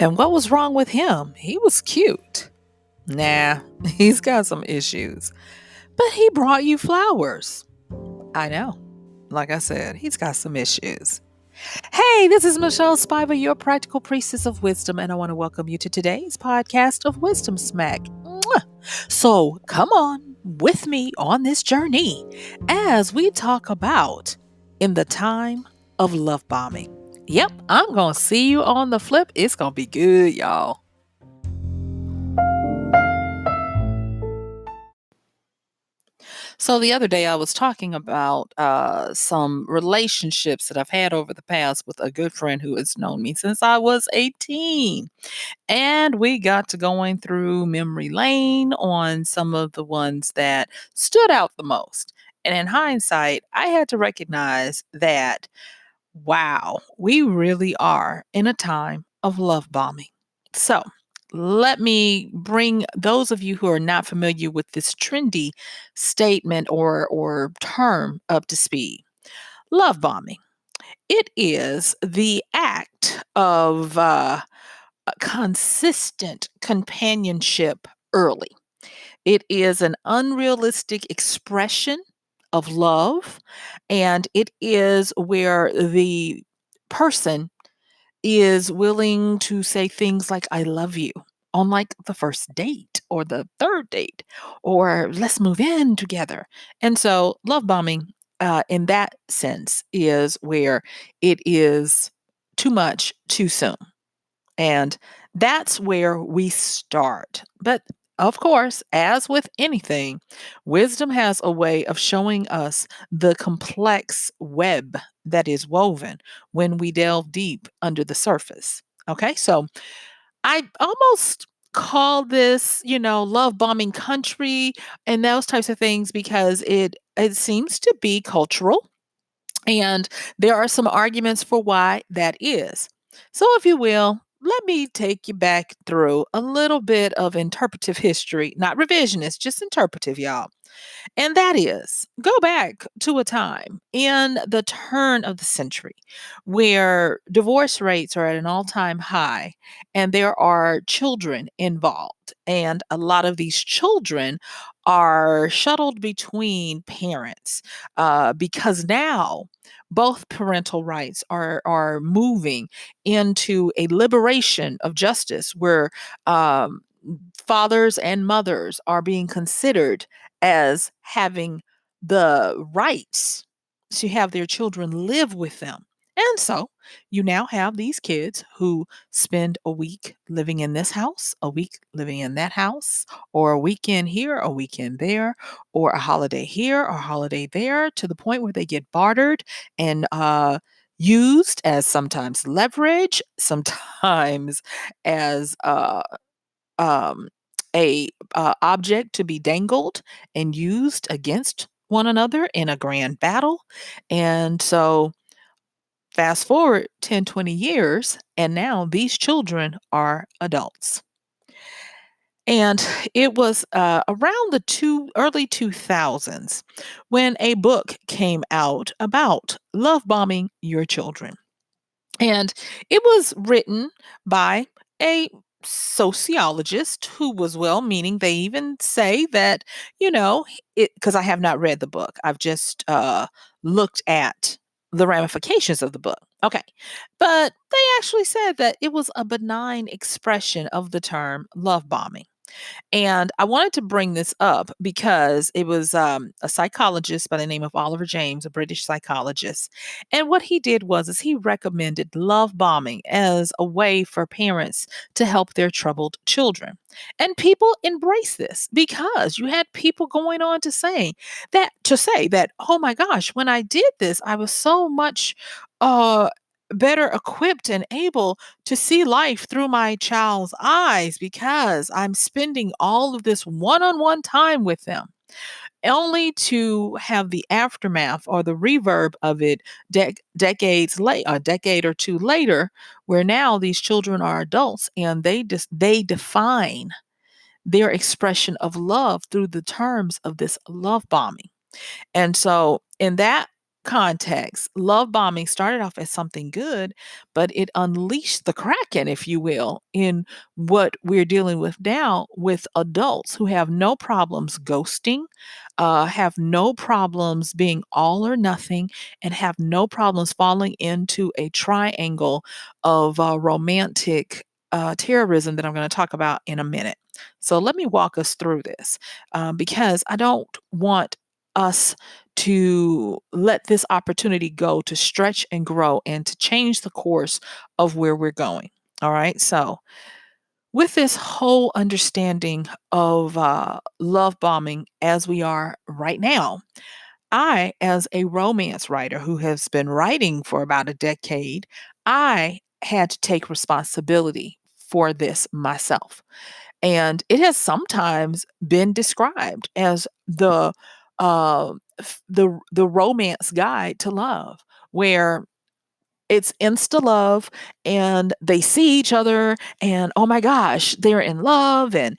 And what was wrong with him? He was cute. Nah, he's got some issues. But he brought you flowers. I know. Like I said, he's got some issues. Hey, this is MichelleSpiva, your practical priestess of wisdom, and I want to welcome you to today's podcast of Wisdom Smack. Mwah! So come on with me on this journey as we talk about in the time of love bombing. Yep, I'm going to see you on the flip. It's going to be good, y'all. So the other day I was talking about some relationships that I've had over the past with a good friend who has known me since I was 18. And we got to going through memory lane on some of the ones that stood out the most. And in hindsight, I had to recognize that, wow, we really are in a time of love bombing. So let me bring those of you who are not familiar with this trendy statement or term up to speed. Love bombing. It is the act of consistent companionship early. It is an unrealistic expression of love, and it is where the person is willing to say things like, I love you on like the first date or the third date, or let's move in together. And so, love bombing in that sense is where it is too much too soon. And that's where we start. But of course, as with anything, wisdom has a way of showing us the complex web that is woven when we delve deep under the surface. Okay, so I almost call this, love bombing country and those types of things because it seems to be cultural, and there are some arguments for why that is. So, if you will, let me take you back through a little bit of interpretive history, not revisionist, just interpretive, y'all. And that is, go back to a time in the turn of the century where divorce rates are at an all time high and there are children involved. And a lot of these children are shuttled between parents because now both parental rights are moving into a liberation of justice where fathers and mothers are being considered as having the rights to have their children live with them. And so you now have these kids who spend a week living in this house, a week living in that house, or a weekend here, a weekend there, or a holiday here, or a holiday there, to the point where they get bartered and used as sometimes leverage, sometimes as um, a object to be dangled and used against one another in a grand battle. And so fast forward 10, 20 years, and now these children are adults. And it was around the early 2000s when a book came out about love bombing your children. And it was written by a sociologist who was well meaning. They even say that, because I have not read the book, I've just looked at the ramifications of the book. Okay. But they actually said that it was a benign expression of the term love bombing. And I wanted to bring this up because it was a psychologist by the name of Oliver James, a British psychologist. And what he did was is he recommended love bombing as a way for parents to help their troubled children. And people embrace this because you had people going on to say that, oh my gosh, when I did this, I was so much better equipped and able to see life through my child's eyes because I'm spending all of this one-on-one time with them, only to have the aftermath or the reverb of it decades late, a decade or two later, where now these children are adults and they define their expression of love through the terms of this love bombing. And so in that context, love bombing started off as something good, but it unleashed the kraken, if you will, in what we're dealing with now with adults who have no problems ghosting, have no problems being all or nothing, and have no problems falling into a triangle of romantic terrorism that I'm going to talk about in a minute. So let me walk us through this because I don't want us to let this opportunity go to stretch and grow and to change the course of where we're going. All right. So, with this whole understanding of love bombing as we are right now, I, as a romance writer who has been writing for about a decade, I had to take responsibility for this myself. And it has sometimes been described as the romance guide to love, where it's insta love and they see each other and oh my gosh, they're in love. And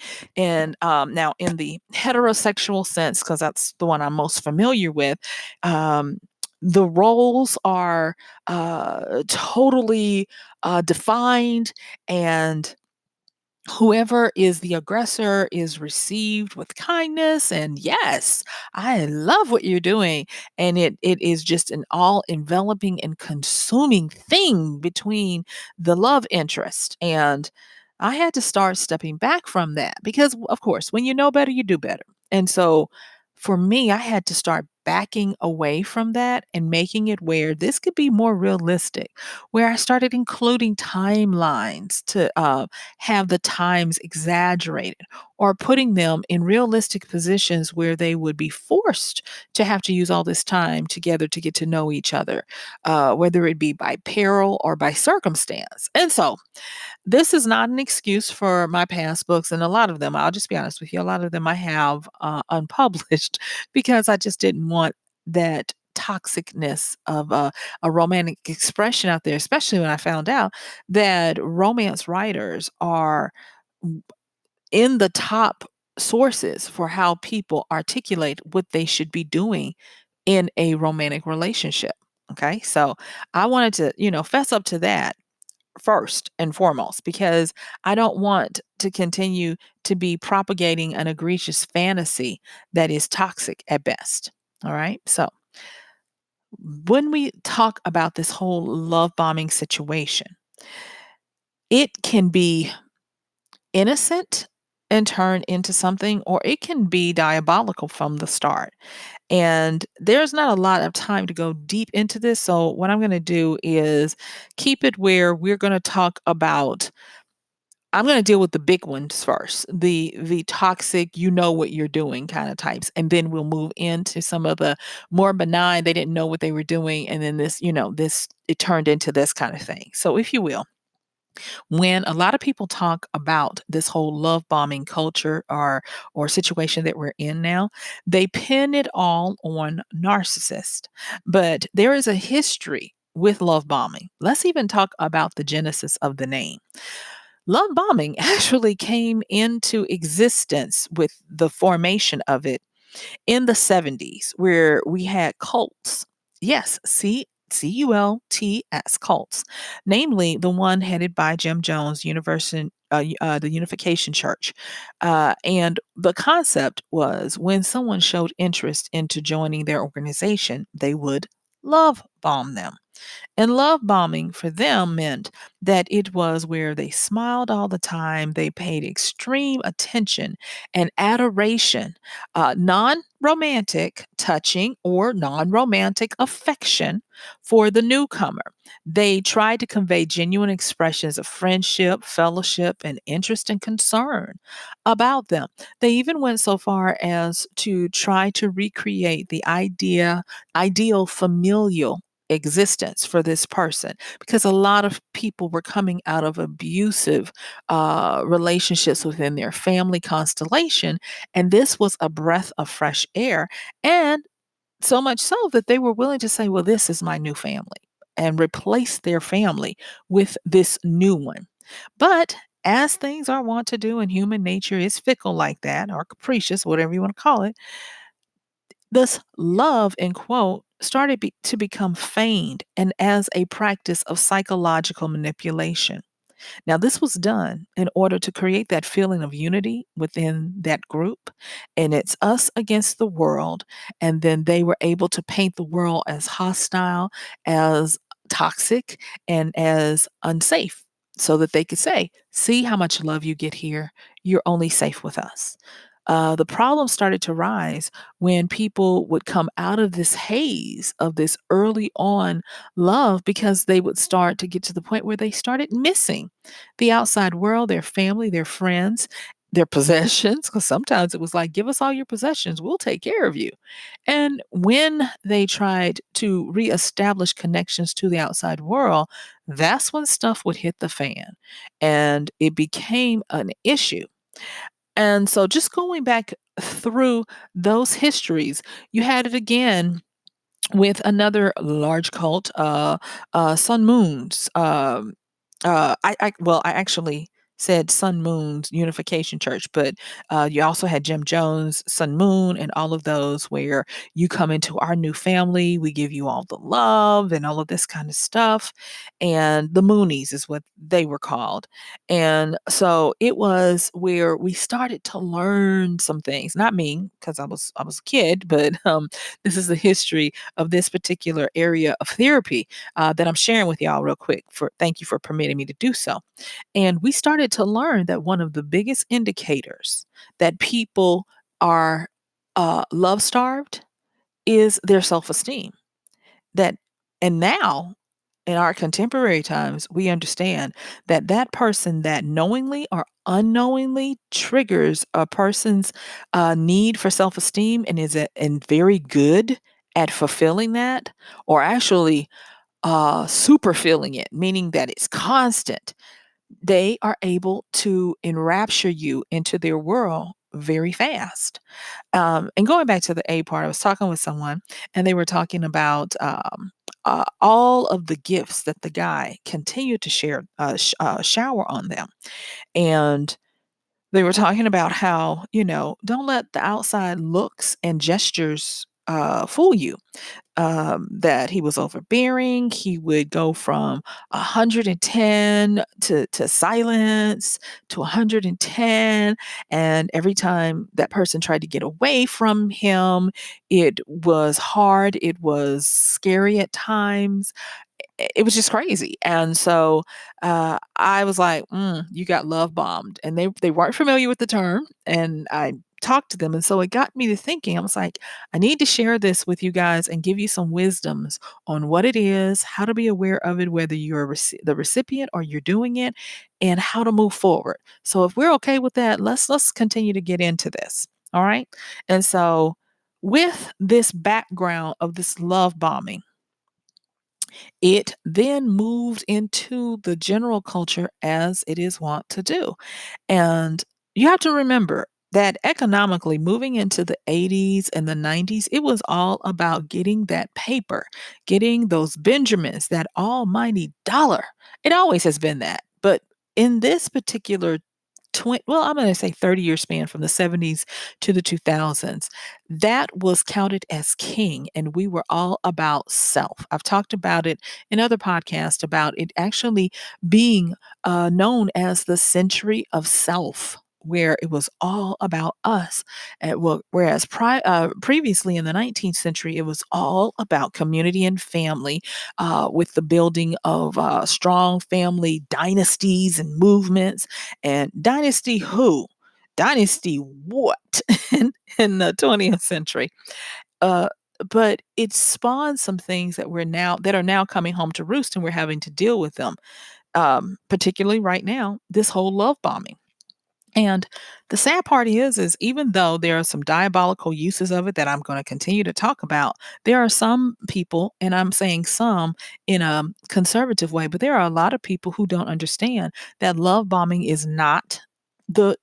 now in the heterosexual sense, because that's the one I'm most familiar with, um, the roles are totally defined, and whoever is the aggressor is received with kindness and yes, I love what you're doing. And it is just an all enveloping and consuming thing between the love interest. And I had to start stepping back from that because of course when you know better you do better. And so for me, I had to start backing away from that and making it where this could be more realistic, where I started including timelines to have the times exaggerated or putting them in realistic positions where they would be forced to have to use all this time together to get to know each other, whether it be by peril or by circumstance. And so this is not an excuse for my past books, and a lot of them, I'll just be honest with you, a lot of them I have unpublished because I just didn't want that toxicness of a romantic expression out there, especially when I found out that romance writers are in the top sources for how people articulate what they should be doing in a romantic relationship. Okay. So I wanted to, fess up to that first and foremost because I don't want to continue to be propagating an egregious fantasy that is toxic at best. All right. So when we talk about this whole love bombing situation, it can be innocent and turn into something, or it can be diabolical from the start. And there's not a lot of time to go deep into this. So, what I'm going to do is keep it where we're going to talk about. I'm going to deal with the big ones first, the toxic, you know what you're doing kind of types, and then we'll move into some of the more benign. They didn't know what they were doing, and then this it turned into this kind of thing. So, if you will, when a lot of people talk about this whole love bombing culture or situation that we're in now, they pin it all on narcissist. But there is a history with love bombing. Let's even talk about the genesis of the name. Love bombing actually came into existence with the formation of it in the 70s, where we had cults. Yes, cults, cults, namely the one headed by Jim Jones, the Unification Church. And the concept was when someone showed interest into joining their organization, they would love bomb them. And love bombing for them meant that it was where they smiled all the time, they paid extreme attention and adoration, non romantic touching or non romantic affection for the newcomer. They tried to convey genuine expressions of friendship, fellowship, and interest and concern about them. They even went so far as to try to recreate the ideal familial existence for this person because a lot of people were coming out of abusive relationships within their family constellation, and this was a breath of fresh air, and so much so that they were willing to say, well, this is my new family, and replace their family with this new one. But as things are wont to do, and human nature is fickle like that, or capricious, whatever you want to call it, this love, in quote, to become feigned and as a practice of psychological manipulation. Now, this was done in order to create that feeling of unity within that group, and it's us against the world. And then they were able to paint the world as hostile, as toxic, and as unsafe, so that they could say, see how much love you get here. You're only safe with us. The problem started to rise when people would come out of this haze of this early on love, because they would start to get to the point where they started missing the outside world, their family, their friends, their possessions, because sometimes it was like, give us all your possessions, we'll take care of you. And when they tried to reestablish connections to the outside world, that's when stuff would hit the fan and it became an issue. And so just going back through those histories, you had it again with another large cult, Sun Moon's. I actually said Sun Moon's Unification Church, but you also had Jim Jones, Sun Moon, and all of those where you come into our new family, we give you all the love and all of this kind of stuff. And the Moonies is what they were called. And so it was where we started to learn some things. Not me, because I was a kid, but this is the history of this particular area of therapy that I'm sharing with y'all real quick. For thank you for permitting me to do so. And we started to learn that one of the biggest indicators that people are love starved is their self esteem. That and now in our contemporary times, we understand that that person that knowingly or unknowingly triggers a person's need for self esteem and and very good at fulfilling that, or actually super feeling it, meaning that it's constant, they are able to enrapture you into their world very fast. And going back to the A part, I was talking with someone and they were talking about all of the gifts that the guy continued to shower on them. And they were talking about how, don't let the outside looks and gestures fool you, that he was overbearing. He would go from 110 to silence to 110. And every time that person tried to get away from him, it was hard. It was scary at times. It was just crazy. And so I was like, you got love bombed. And they weren't familiar with the term. And I talked to them. And so it got me to thinking. I was like, I need to share this with you guys and give you some wisdoms on what it is, how to be aware of it, whether you're the recipient or you're doing it, and how to move forward. So if we're okay with that, let's continue to get into this. All right. And so with this background of this love bombing, it then moved into the general culture as it is wont to do. And you have to remember that economically, moving into the 80s and the 90s, it was all about getting that paper, getting those Benjamins, that almighty dollar. It always has been that. But in this particular I'm going to say 30-year span from the 70s to the 2000s, that was counted as king, and we were all about self. I've talked about it in other podcasts about it actually being known as the century of self, where it was all about us. Whereas previously in the 19th century, it was all about community and family, with the building of strong family dynasties and movements. And dynasty who? Dynasty what? in the 20th century. Uh, but it spawned some things that are now coming home to roost, and we're having to deal with them. Particularly right now, this whole love bombing. And the sad part is even though there are some diabolical uses of it that I'm going to continue to talk about, there are some people, and I'm saying some in a conservative way, but there are a lot of people who don't understand that love bombing is not the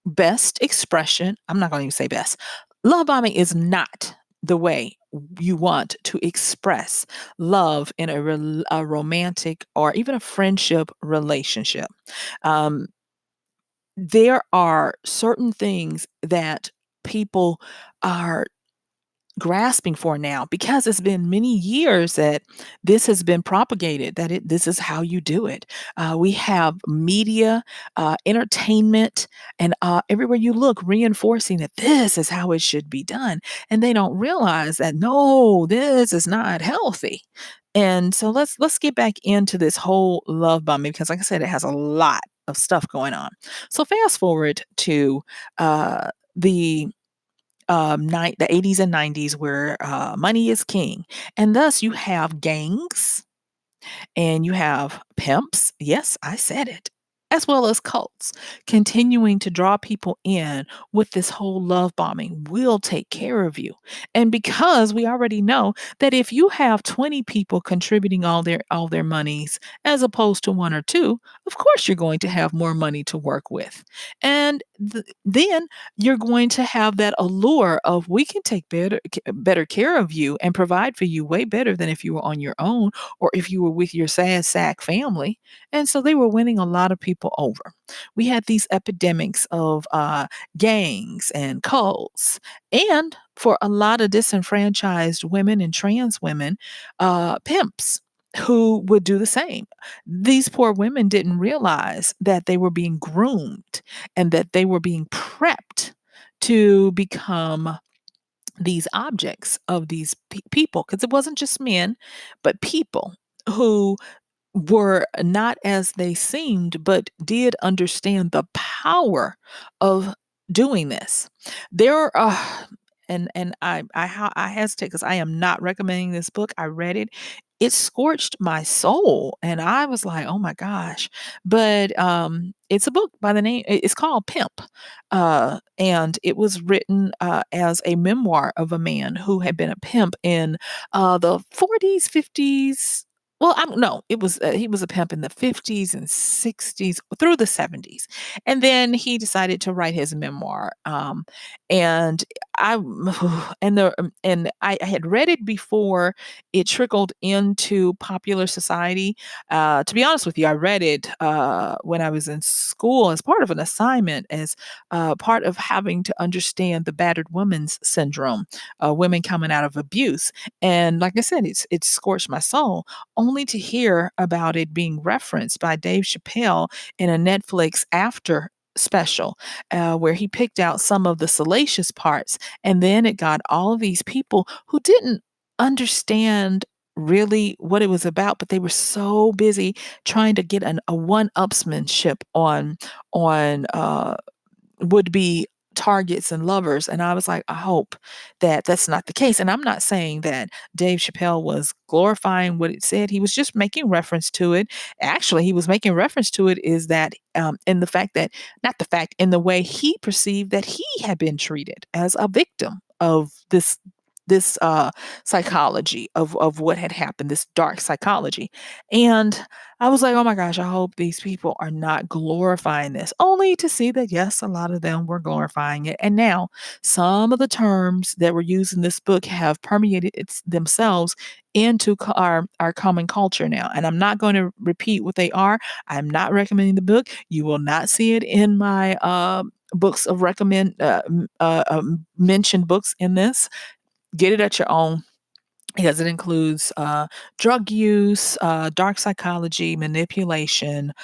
best expression. I'm not going to even say best. Love bombing is not the way you want to express love in a romantic or even a friendship relationship. Um, there are certain things that people are grasping for now because it's been many years that this has been propagated, that this is how you do it. We have media, entertainment, and everywhere you look reinforcing that this is how it should be done. And they don't realize that no, this is not healthy. And so let's get back into this whole love bombing because like I said, it has a lot of stuff going on. So fast forward to the the 80s and 90s where money is king. And thus you have gangs and you have pimps. Yes, I said it. As well as cults continuing to draw people in with this whole love bombing. We'll take care of you. And because we already know that if you have 20 people contributing all their monies as opposed to one or two, of course you're going to have more money to work with. And then you're going to have that allure of we can take better care of you and provide for you way better than if you were on your own or if you were with your sad sack family. And so they were winning a lot of people over. We had these epidemics of gangs and cults, and for a lot of disenfranchised women and trans women, pimps who would do the same. These poor women didn't realize that they were being groomed and that they were being prepped to become these objects of these people because it wasn't just men, but people who were not as they seemed, but did understand the power of doing this. There are, I hesitate because I am not recommending this book. I read it. It scorched my soul, and I was like, "Oh my gosh!" But it's a book by the name. It's called Pimp, and it was written as a memoir of a man who had been a pimp in the 40s, 50s. Well, no, it was he was a pimp in the 50s and 60s through the 70s. And then he decided to write his memoir. And I and I had read it before it trickled into popular society. To be honest with you, I read it when I was in school as part of an assignment, as part of having to understand the battered woman's syndrome, women coming out of abuse. And like I said, it's scorched my soul only to hear about it being referenced by Dave Chappelle in a Netflix after special, where he picked out some of the salacious parts. And then it got all of these people who didn't understand really what it was about, but they were so busy trying to get a one-upsmanship on would be targets and lovers. And I was like, I hope that that's not the case. And I'm not saying that Dave Chappelle was glorifying what it said. He was just making reference to it. Actually, he was making reference to it is that in the fact that, not the fact, in the way he perceived that he had been treated as a victim of this psychology of what had happened, this dark psychology. And I was like, oh my gosh, I hope these people are not glorifying this, only to see that, yes, a lot of them were glorifying it. And now some of the terms that were used in this book have permeated themselves into our common culture now. And I'm not going to repeat what they are. I'm not recommending the book. You will not see it in my books of mentioned books in this. Get it at your own because it includes drug use, dark psychology, manipulation,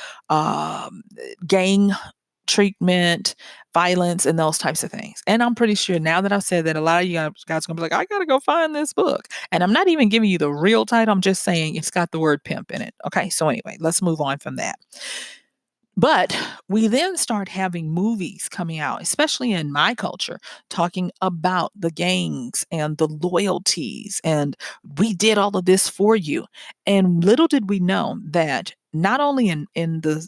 gang treatment, violence, and those types of things. And I'm pretty sure now that I've said that, a lot of you guys are going to be like, I got to go find this book. And I'm not even giving you the real title. I'm just saying it's got the word pimp in it. Okay. So, anyway, let's move on from that. But we then start having movies coming out, especially in my culture, talking about the gangs and the loyalties. And we did all of this for you. And little did we know that not only in the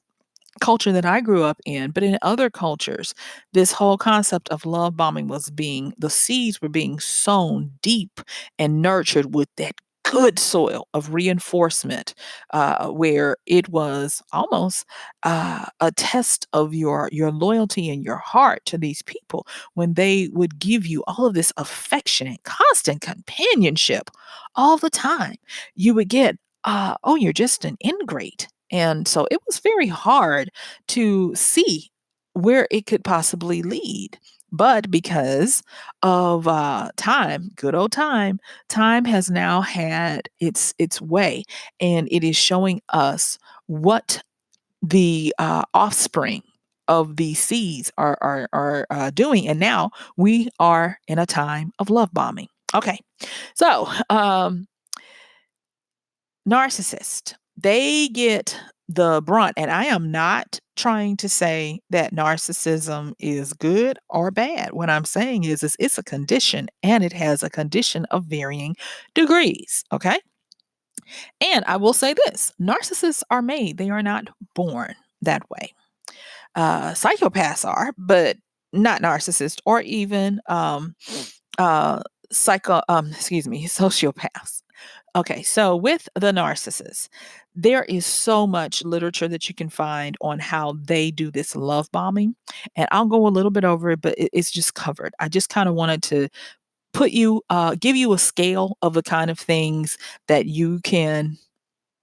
culture that I grew up in, but in other cultures, this whole concept of love bombing the seeds were being sown deep and nurtured with that good soil of reinforcement, where it was almost a test of your loyalty and your heart to these people when they would give you all of this affection and constant companionship all the time. You would get, oh, you're just an ingrate. And so it was very hard to see where it could possibly lead. But because of time, good old time has now had its way, and it is showing us what the offspring of these seeds are doing. And now we are in a time of love bombing. Okay, so narcissist, they get the brunt. And I am not trying to say that narcissism is good or bad. What I'm saying is it's a condition, and it has a condition of varying degrees. Okay. And I will say this, narcissists are made, they are not born that way. Psychopaths are, but not narcissists, or even uh, sociopaths. Okay, so with the narcissist, there is so much literature that you can find on how they do this love bombing. And I'll go a little bit over it, but it's just covered. I just kind of wanted to give you a scale of the kind of things that you can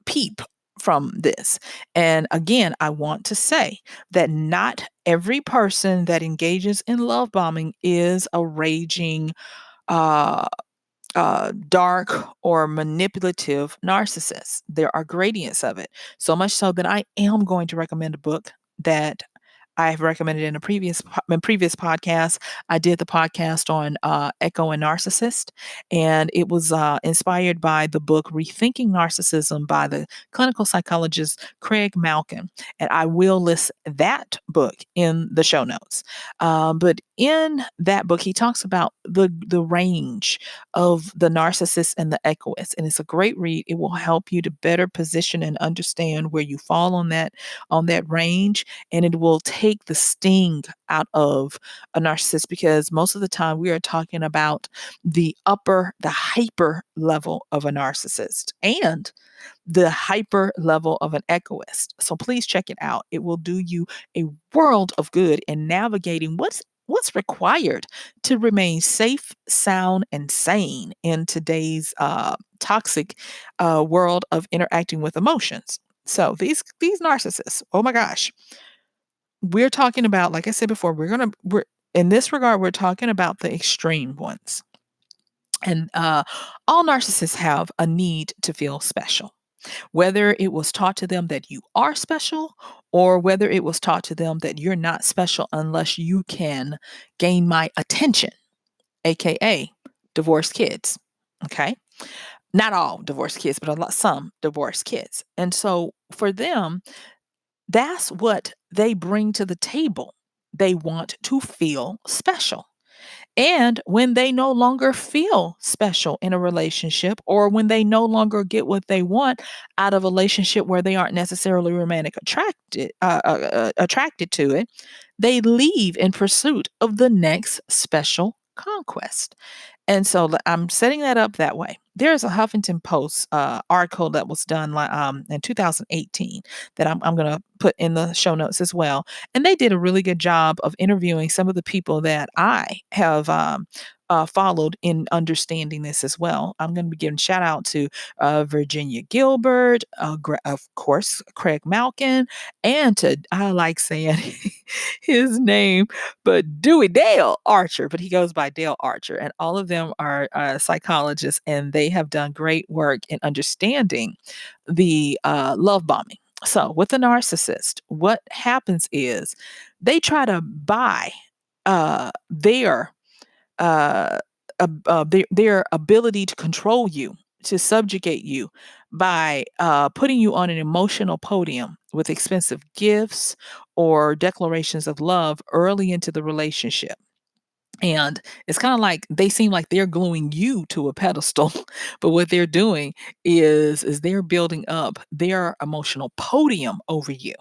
peep from this. And again, I want to say that not every person that engages in love bombing is a raging, uh, dark or manipulative narcissist. There are gradients of it. So much so that I am going to recommend a book that I've recommended in a previous podcast. I did the podcast on Echo and Narcissist, and it was inspired by the book Rethinking Narcissism by the clinical psychologist Craig Malkin. And I will list that book in the show notes. But in that book, he talks about the range of the narcissist and the echoist, and it's a great read. It will help you to better position and understand where you fall on that range, and it will take the sting out of a narcissist, because most of the time we are talking about the hyper level of a narcissist and the hyper level of an echoist. So please check it out. It will do you a world of good in navigating what's required to remain safe, sound, and sane in today's toxic world of interacting with emotions. So these narcissists, oh my gosh, we're talking about, like I said before, we're in this regard, we're talking about the extreme ones. And all narcissists have a need to feel special, whether it was taught to them that you are special, or whether it was taught to them that you're not special unless you can gain my attention, aka divorced kids. Okay. Not all divorced kids, but some divorced kids. And so for them, that's what they bring to the table. They want to feel special. And when they no longer feel special in a relationship, or when they no longer get what they want out of a relationship where they aren't necessarily romantic attracted to it, they leave in pursuit of the next special conquest. And so I'm setting that up that way. There's a Huffington Post article that was done in 2018 that I'm going to put in the show notes as well. And they did a really good job of interviewing some of the people that I have followed in understanding this as well. I'm going to be giving shout out to Virginia Gilbert, of course, Craig Malkin, and to, I like saying his name, but Dewey Dale Archer, but he goes by Dale Archer. And all of them are psychologists, and they have done great work in understanding the love bombing. So, with a narcissist, what happens is they try to buy their their ability to control you, to subjugate you by putting you on an emotional podium with expensive gifts or declarations of love early into the relationship. And it's kind of like they seem like they're gluing you to a pedestal, but what they're doing is they're building up their emotional podium over you,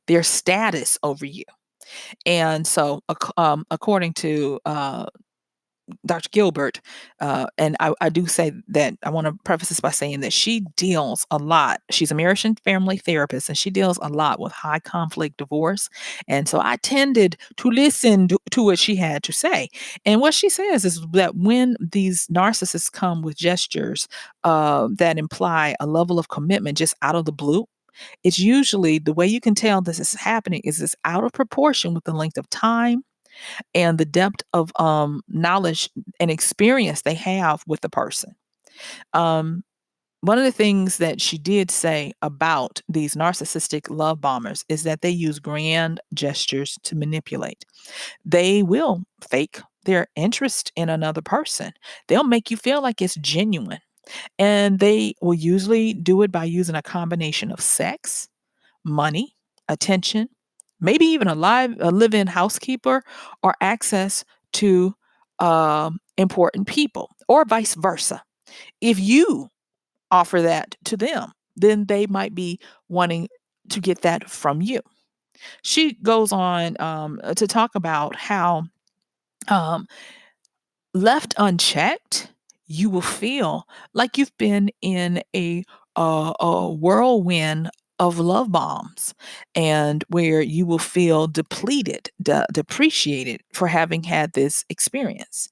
their status over you. And so, according to Dr. Gilbert, and I do say that I want to preface this by saying that she deals a lot. She's a marriage and family therapist, and she deals a lot with high conflict divorce. And so I tended to listen to what she had to say. And what she says is that when these narcissists come with gestures that imply a level of commitment just out of the blue, it's usually the way you can tell this is happening is it's out of proportion with the length of time, and the depth of knowledge and experience they have with the person. Um, One of the things that she did say about these narcissistic love bombers is that they use grand gestures to manipulate. They will fake their interest in another person. They'll make you feel like it's genuine. And they will usually do it by using a combination of sex, money, attention, maybe even a live-in housekeeper, or access to important people, or vice versa. If you offer that to them, then they might be wanting to get that from you. She goes on to talk about how um, left unchecked, you will feel like you've been in a whirlwind of love bombs, and where you will feel depleted, depreciated for having had this experience.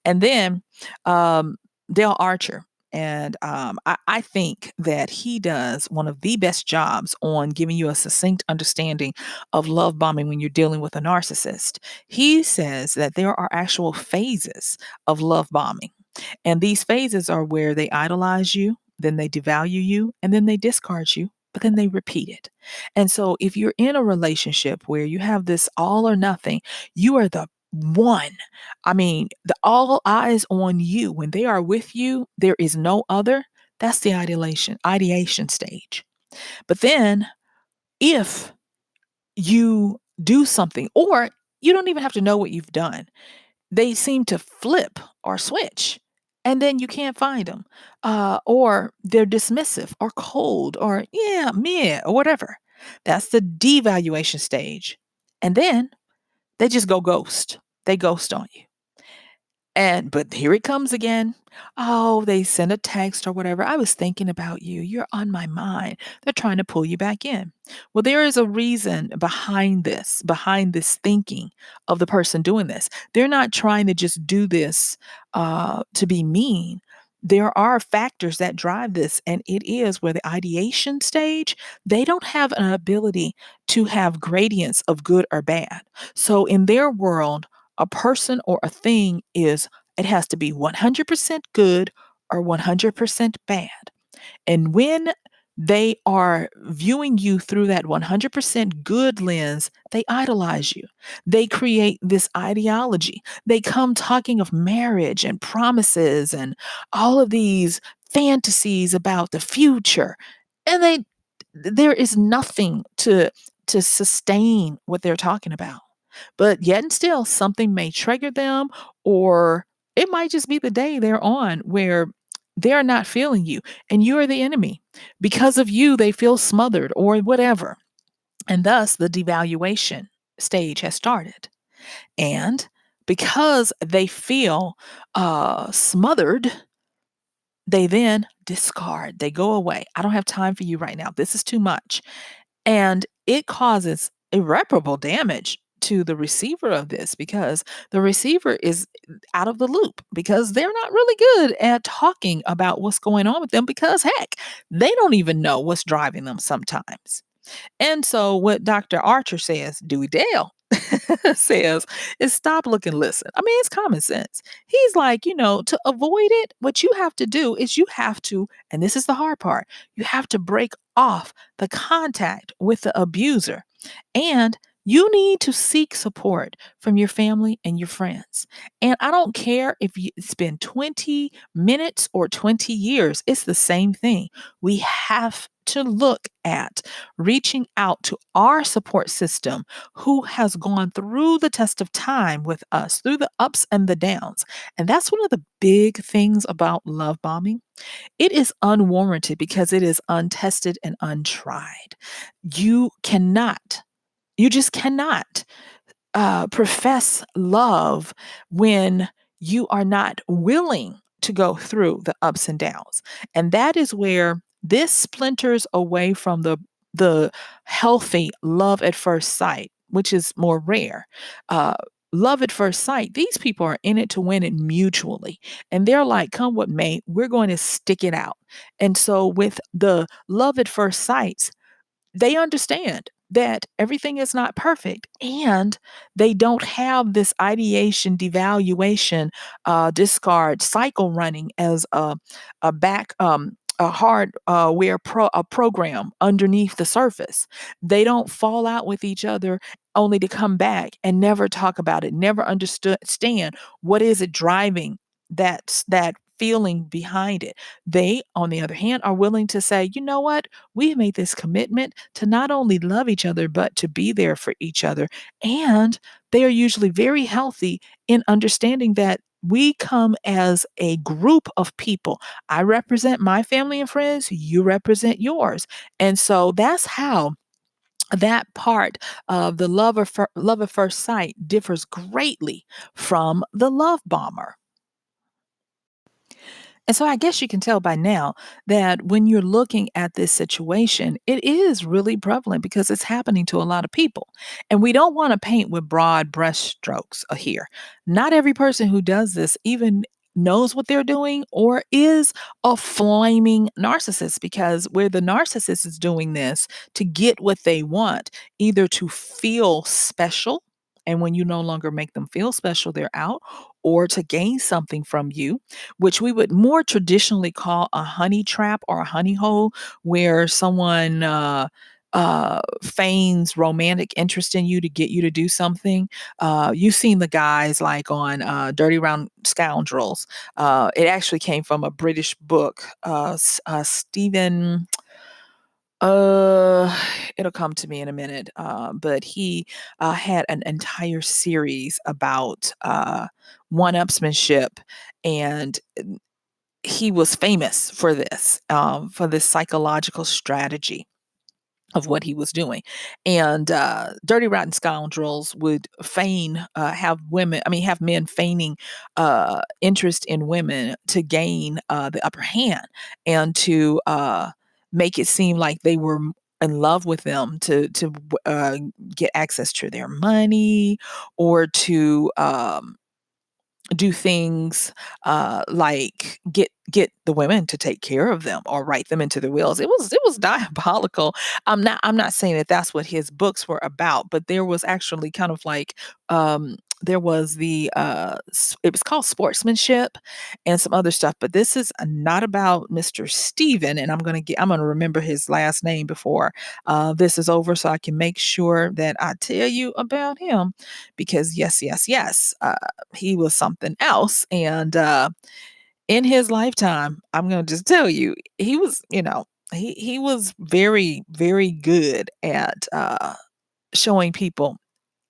And then um, Dale Archer. And I think that he does one of the best jobs on giving you a succinct understanding of love bombing when you're dealing with a narcissist. He says that there are actual phases of love bombing. And these phases are where they idolize you, then they devalue you, and then they discard you, but then they repeat it. And so if you're in a relationship where you have this all or nothing, you are the one. I mean, the all eyes on you. When they are with you, there is no other. That's the ideation stage. But then if you do something, or you don't even have to know what you've done, they seem to flip or switch, and then you can't find them, or they're dismissive or cold or yeah, meh, or whatever. That's the devaluation stage, and then they just go ghost. They ghost on you. And but here it comes again. Oh, they send a text or whatever. I was thinking about you. You're on my mind. They're trying to pull you back in. Well, there is a reason behind this thinking of the person doing this. They're not trying to just do this to be mean. There are factors that drive this, and it is where the ideation stage, they don't have an ability to have gradients of good or bad. So in their world, a person or a thing is, it has to be 100% good or 100% bad. And when they are viewing you through that 100% good lens, they idolize you. They create this ideology. They come talking of marriage and promises and all of these fantasies about the future. And there is nothing to sustain what they're talking about. But yet and still, something may trigger them, or it might just be the day they're on where they're not feeling you and you're the enemy. Because of you, they feel smothered or whatever. And thus, the devaluation stage has started. And because they feel smothered, they then discard, they go away. I don't have time for you right now. This is too much. And it causes irreparable damage to the receiver of this, because the receiver is out of the loop, because they're not really good at talking about what's going on with them, because heck, they don't even know what's driving them sometimes. And so what Dr. Archer says, Dewey Dale says, is stop, look, and listen. I mean, it's common sense. He's like, to avoid it, what you have to do is you have to, and this is the hard part, you have to break off the contact with the abuser. And you need to seek support from your family and your friends. And I don't care if it's been 20 minutes or 20 years, it's the same thing. We have to look at reaching out to our support system, who has gone through the test of time with us, through the ups and the downs. And that's one of the big things about love bombing. It is unwarranted because it is untested and untried. You cannot, you just cannot profess love when you are not willing to go through the ups and downs. And that is where this splinters away from the healthy love at first sight, which is more rare. Uh, Love at first sight, these people are in it to win it mutually. And they're like, come what may, we're going to stick it out. And so with the love at first sight, they understand. that everything is not perfect, and they don't have this ideation, devaluation, discard cycle running as a hard a program underneath the surface. They don't fall out with each other only to come back and never talk about it, never understand what is it driving that feeling behind it. They, on the other hand, are willing to say, you know what? We've made this commitment to not only love each other, but to be there for each other. And they are usually very healthy in understanding that we come as a group of people. I represent my family and friends, you represent yours. And so that's how that part of the love at first sight differs greatly from the love bomber. And so I guess you can tell by now that when you're looking at this situation, it is really prevalent because it's happening to a lot of people. And we don't want to paint with broad brushstrokes here. Not every person who does this even knows what they're doing or is a flaming narcissist, because where the narcissist is doing this to get what they want, either to feel special. And when you no longer make them feel special, they're out, or to gain something from you, which we would more traditionally call a honey trap or a honey hole, where someone feigns romantic interest in you to get you to do something. You've seen the guys like on Dirty Round Scoundrels. It actually came from a British book. Stephen, uh, it'll come to me in a minute. But he had an entire series about one-upsmanship, and he was famous for this psychological strategy of what he was doing. And Dirty Rotten Scoundrels would have men feigning interest in women to gain the upper hand, and to make it seem like they were in love with them, to get access to their money, or to do things like get the women to take care of them or write them into the wills. It was diabolical. I'm not saying that that's what his books were about, but there was actually kind of like there was it was called Sportsmanship and some other stuff. But this is not about Mr. Steven, and I'm gonna remember his last name before this is over, so I can make sure that I tell you about him, because yes, yes, yes. He was something else. And in his lifetime, I'm going to just tell you, he was, he was very, very good at showing people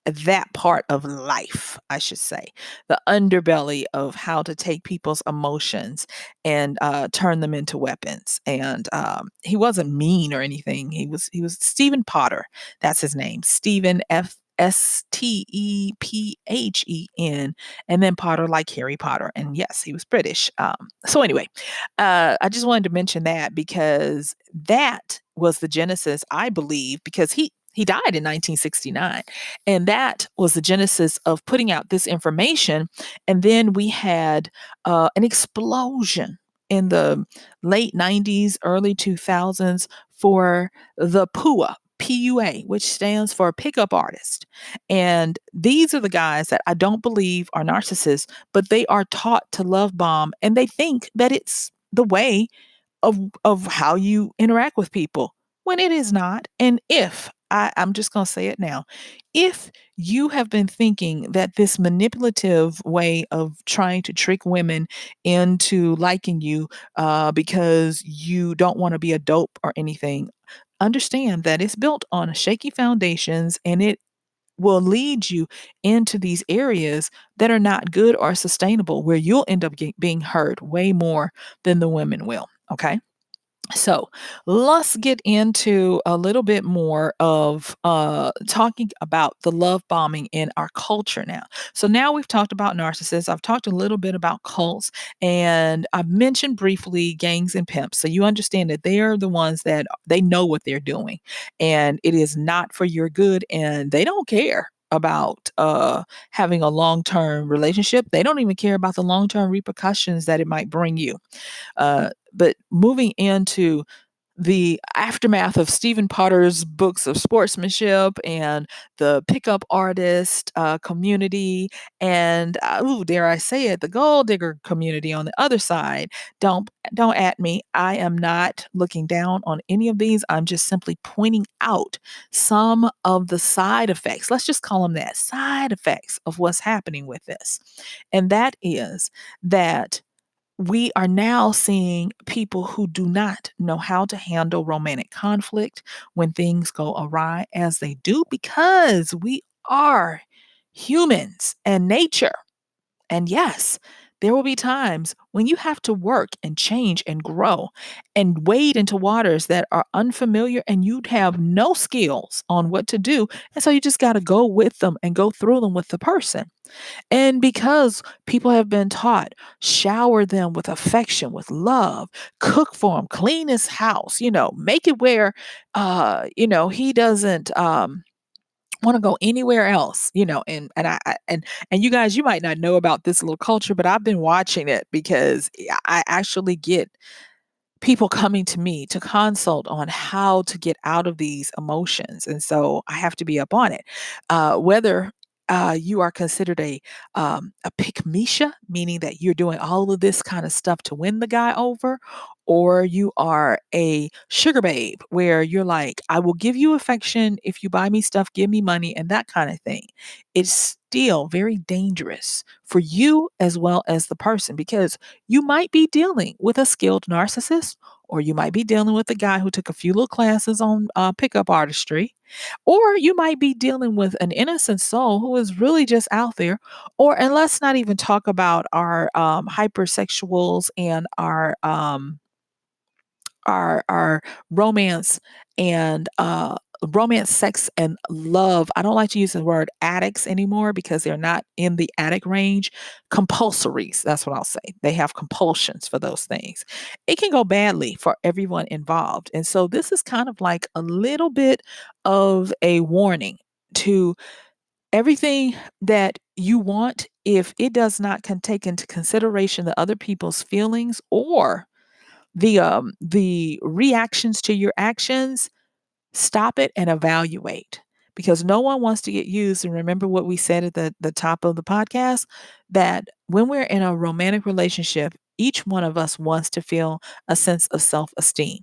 that part of life, I should say, the underbelly of how to take people's emotions and turn them into weapons. And he wasn't mean or anything. He was Stephen Potter. That's his name, Stephen Stephen, and then Potter like Harry Potter. And yes, he was British. So anyway, I just wanted to mention that because that was the genesis, I believe, because he died in 1969. And that was the genesis of putting out this information. And then we had an explosion in the late 90s, early 2000s for the PUA, which stands for pickup artist. And these are the guys that I don't believe are narcissists, but they are taught to love bomb, and they think that it's the way of how you interact with people, when it is not. And I'm just going to say it now, if you have been thinking that this manipulative way of trying to trick women into liking you because you don't want to be a dope or anything, understand that it's built on shaky foundations, and it will lead you into these areas that are not good or sustainable, where you'll end up being hurt way more than the women will. Okay. So let's get into a little bit more of talking about the love bombing in our culture now. So now we've talked about narcissists. I've talked a little bit about cults, and I've mentioned briefly gangs and pimps. So you understand that they are the ones that they know what they're doing, and it is not for your good, and they don't care about having a long-term relationship. They don't even care about the long-term repercussions that it might bring you. But moving into the aftermath of Stephen Potter's books of sportsmanship and the pickup artist community, and ooh, dare I say it, the gold digger community on the other side. Don't at me. I am not looking down on any of these. I'm just simply pointing out some of the side effects. Let's just call them that, side effects of what's happening with this. And that is that we are now seeing people who do not know how to handle romantic conflict when things go awry as they do, because we are humans and nature. And yes, there will be times when you have to work and change and grow and wade into waters that are unfamiliar and you have no skills on what to do. And so you just got to go with them and go through them with the person. And because people have been taught, shower them with affection, with love, cook for him, clean his house, make it where, he doesn't, want to go anywhere else, and you guys, you might not know about this little culture, but I've been watching it because I actually get people coming to me to consult on how to get out of these emotions. And so I have to be up on it. Whether you are considered a pick Misha, meaning that you're doing all of this kind of stuff to win the guy over, or you are a sugar babe where you're like, I will give you affection if you buy me stuff, give me money, and that kind of thing. It's still very dangerous for you as well as the person, because you might be dealing with a skilled narcissist, or you might be dealing with a guy who took a few little classes on pickup artistry, or you might be dealing with an innocent soul who is really just out there. And let's not even talk about our hypersexuals and our romance and romance, sex, and love. I don't like to use the word addicts anymore because they're not in the addict range. Compulsories, that's what I'll say. They have compulsions for those things. It can go badly for everyone involved. And so this is kind of like a little bit of a warning to everything that you want. If it does not take into consideration the other people's feelings or the reactions to your actions, stop it and evaluate, because no one wants to get used. And remember what we said at the top of the podcast, that when we're in a romantic relationship, each one of us wants to feel a sense of self-esteem.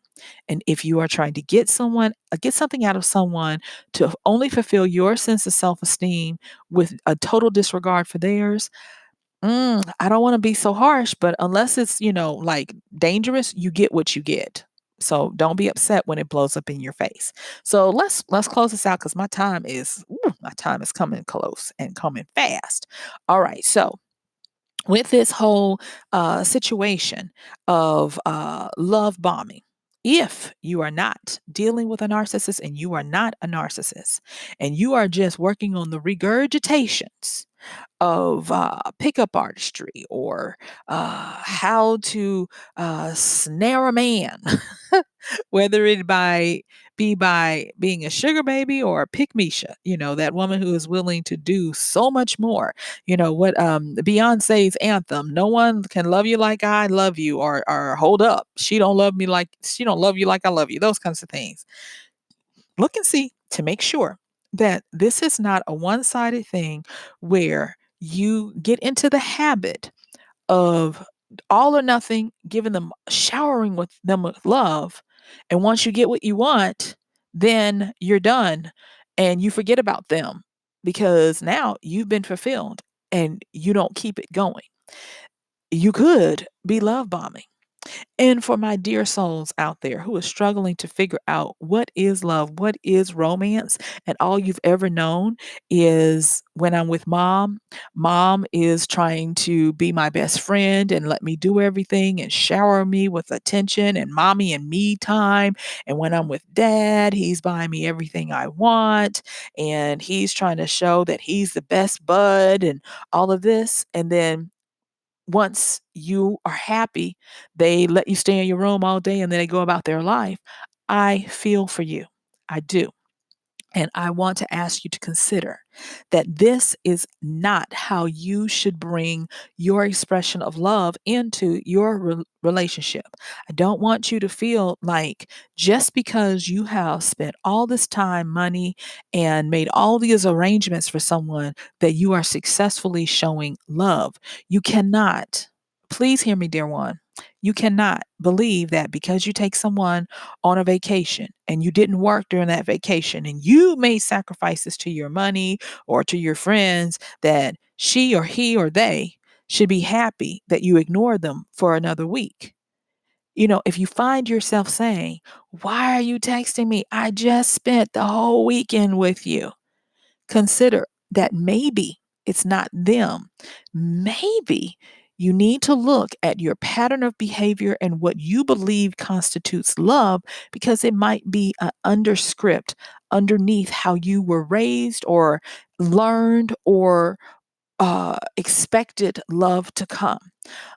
And if you are trying to get something out of someone to only fulfill your sense of self-esteem with a total disregard for theirs, I don't wanna be so harsh, but unless it's, like, dangerous, you get what you get. So don't be upset when it blows up in your face. So let's close this out because my time is coming close and coming fast. All right, so with this whole situation of love bombing, if you are not dealing with a narcissist and you are not a narcissist, and you are just working on the regurgitations of pickup artistry, or how to snare a man, whether it be by being a sugar baby or a pick Misha, that woman who is willing to do so much more. What Beyonce's anthem, no one can love you like I love you, or hold up, she don't love you like I love you, those kinds of things. Look and see to make sure that this is not a one-sided thing where you get into the habit of all or nothing, showering with them with love. And once you get what you want, then you're done and you forget about them because now you've been fulfilled and you don't keep it going. You could be love bombing. And for my dear souls out there who are struggling to figure out what is love, what is romance, and all you've ever known is when I'm with mom, mom is trying to be my best friend and let me do everything and shower me with attention and mommy and me time. And when I'm with dad, he's buying me everything I want and he's trying to show that he's the best bud and all of this. And then once you are happy, they let you stay in your room all day and then they go about their life. I feel for you. I do. And I want to ask you to consider that this is not how you should bring your expression of love into your relationship. I don't want you to feel like just because you have spent all this time, money, and made all these arrangements for someone that you are successfully showing love. You cannot, please hear me, dear one. You cannot believe that because you take someone on a vacation and you didn't work during that vacation and you made sacrifices to your money or to your friends, that she or he or they should be happy that you ignored them for another week. If you find yourself saying, "Why are you texting me? I just spent the whole weekend with you." Consider that maybe it's not them. Maybe you need to look at your pattern of behavior and what you believe constitutes love, because it might be an underscript underneath how you were raised or learned or expected love to come.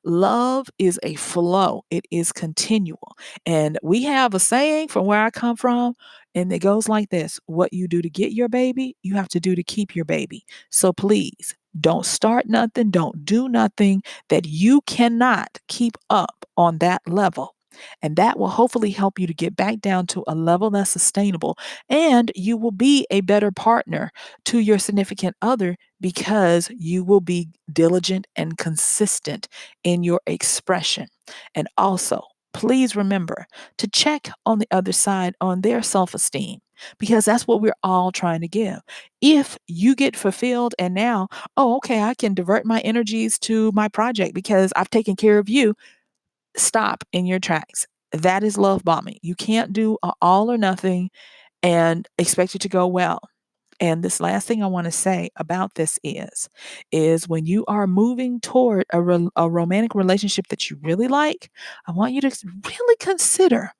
Love is a flow, it is continual. And we have a saying from where I come from, and it goes like this: what you do to get your baby, you have to do to keep your baby. So please don't start nothing, don't do nothing that you cannot keep up on that level. And that will hopefully help you to get back down to a level that's sustainable. And you will be a better partner to your significant other because you will be diligent and consistent in your expression. And also, please remember to check on the other side on their self esteem, because that's what we're all trying to give. If you get fulfilled and now, oh, okay, I can divert my energies to my project because I've taken care of you, stop in your tracks. That is love bombing. You can't do a all or nothing and expect it to go well. And this last thing I want to say about this is when you are moving toward a romantic relationship that you really like, I want you to really consider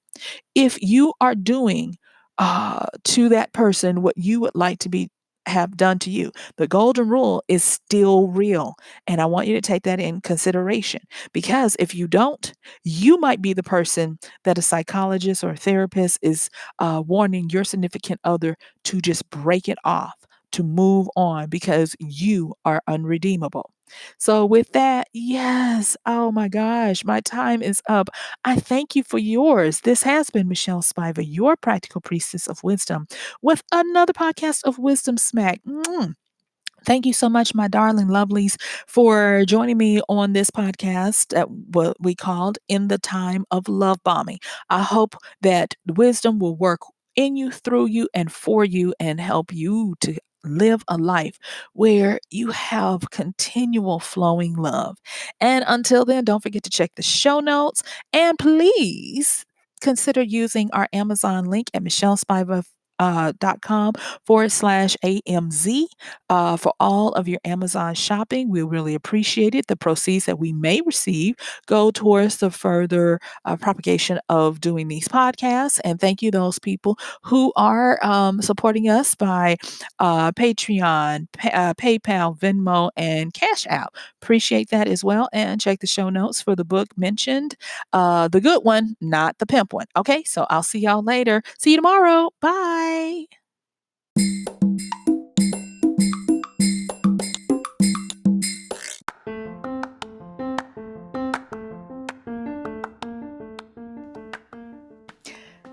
if you are doing to that person what you would like to be have done to you. The golden rule is still real. And I want you to take that in consideration, because if you don't, you might be the person that a psychologist or a therapist is warning your significant other to just break it off, to move on, because you are unredeemable. So, with that, yes, oh my gosh, my time is up. I thank you for yours. This has been Michelle Spiva, your practical priestess of wisdom, with another podcast of Wisdom Smack. Thank you so much, my darling lovelies, for joining me on this podcast at what we called In the Time of Love Bombing. I hope that wisdom will work in you, through you, and for you, and help you to live a life where you have continual flowing love. And until then, don't forget to check the show notes, and please consider using our Amazon link at MichelleSpiva.com/AMZ for all of your Amazon shopping. We really appreciate it. The proceeds that we may receive go towards the further propagation of doing these podcasts. And thank you, those people who are supporting us by Patreon, PayPal, Venmo, and Cash App. Appreciate that as well. And check the show notes for the book mentioned, the good one, not the pimp one. Okay, so I'll see y'all later. See you tomorrow. Bye.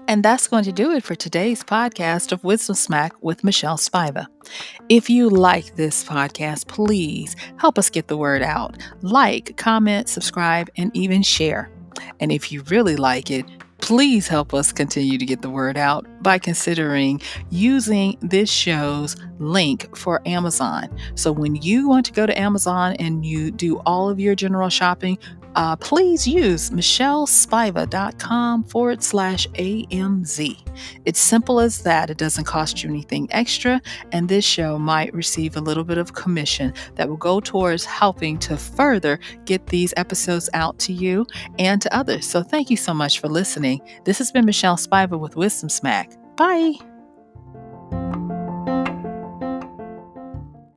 And that's going to do it for today's podcast of Wisdom Smack with Michelle Spiva. If you like this podcast, please help us get the word out. Like, comment, subscribe, and even share. And if you really like it, please help us continue to get the word out by considering using this show's link for Amazon. So when you want to go to Amazon and you do all of your general shopping, please use MichelleSpiva.com/AMZ. It's simple as that. It doesn't cost you anything extra, and this show might receive a little bit of commission that will go towards helping to further get these episodes out to you and to others. So thank you so much for listening. This has been Michelle Spiva with Wisdom Smack. Bye.